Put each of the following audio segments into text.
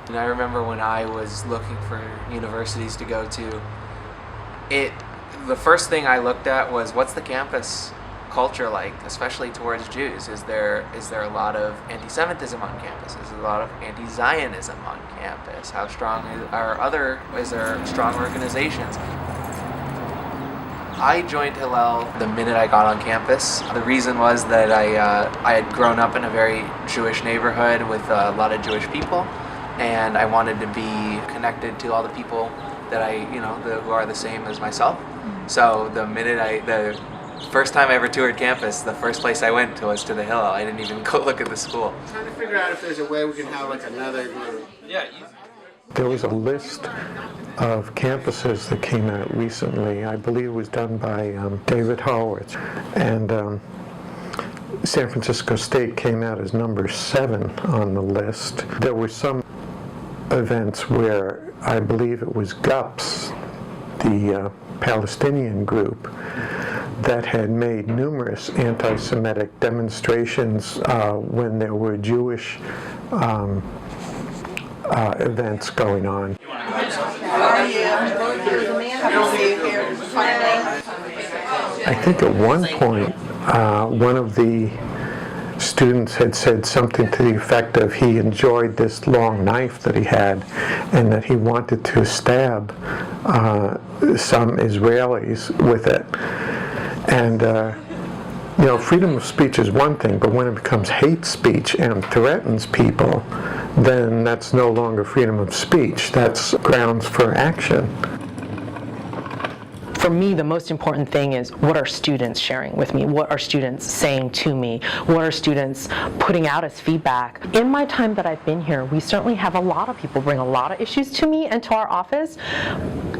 And I remember when I was looking for universities to go to, the first thing I looked at was, what's the campus culture like, especially towards Jews? Is there a lot of anti-Semitism on campus? Is there a lot of anti-Zionism on campus? How strong is there strong organizations? I joined Hillel the minute I got on campus. The reason was that I had grown up in a very Jewish neighborhood with a lot of Jewish people, and I wanted to be connected to all the people that who are the same as myself. So the first time I ever toured campus, the first place I went to was to the Hillel. I didn't even go look at the school. I'm trying to figure out if there's a way we can have like another group. Yeah. There was a list of campuses that came out recently. I believe it was done by David Horowitz. And San Francisco State came out as number 7 on the list. There were some events where I believe it was GUPS, the Palestinian group, that had made numerous anti-Semitic demonstrations when there were Jewish events going on. I think at one point, one of the students had said something to the effect of he enjoyed this long knife that he had and that he wanted to stab some Israelis with it. And freedom of speech is one thing, but when it becomes hate speech and threatens people, then that's no longer freedom of speech. That's grounds for action. For me, the most important thing is, what are students sharing with me? What are students saying to me? What are students putting out as feedback? In my time that I've been here, we certainly have a lot of people bring a lot of issues to me and to our office.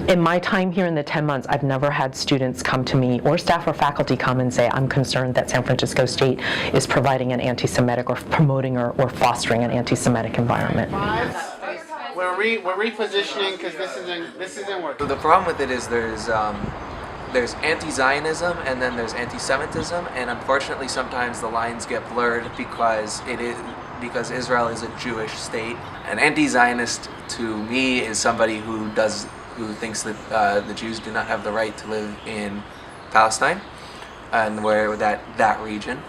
In my time here in the 10 months, I've never had students come to me or staff or faculty come and say, I'm concerned that San Francisco State is providing an anti-Semitic or promoting or fostering an anti-Semitic environment. We're repositioning because this isn't working. The problem with it is there's anti-Zionism and then there's anti-Semitism, and unfortunately sometimes the lines get blurred because Israel is a Jewish state. An anti-Zionist to me is somebody who thinks that the Jews do not have the right to live in Palestine and where that region.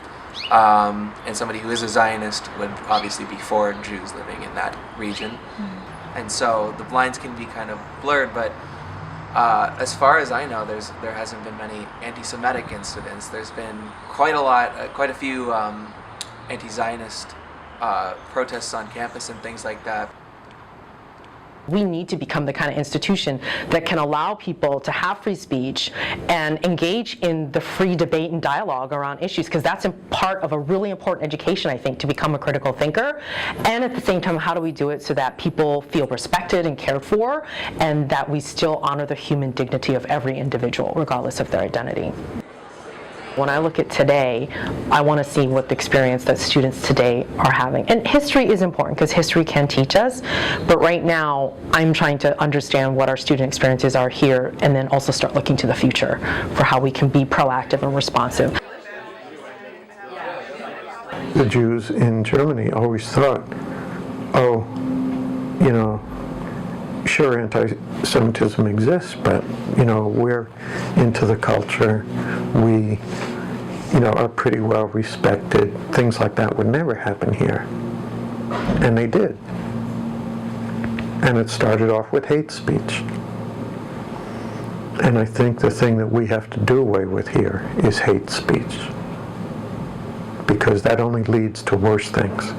And somebody who is a Zionist would obviously be for Jews living in that region. And so the lines can be kind of blurred, but as far as I know, there hasn't been many anti-Semitic incidents. There's been quite a few anti-Zionist protests on campus and things like that. We need to become the kind of institution that can allow people to have free speech and engage in the free debate and dialogue around issues, because that's part of a really important education, I think, to become a critical thinker. And at the same time, how do we do it so that people feel respected and cared for, and that we still honor the human dignity of every individual, regardless of their identity? When I look at today, I want to see what the experience that students today are having. And history is important because history can teach us, but right now I'm trying to understand what our student experiences are here and then also start looking to the future for how we can be proactive and responsive. The Jews in Germany always thought, sure, anti-Semitism exists, but, we're into the culture. We, are pretty well respected. Things like that would never happen here. And they did. And it started off with hate speech. And I think the thing that we have to do away with here is hate speech, because that only leads to worse things.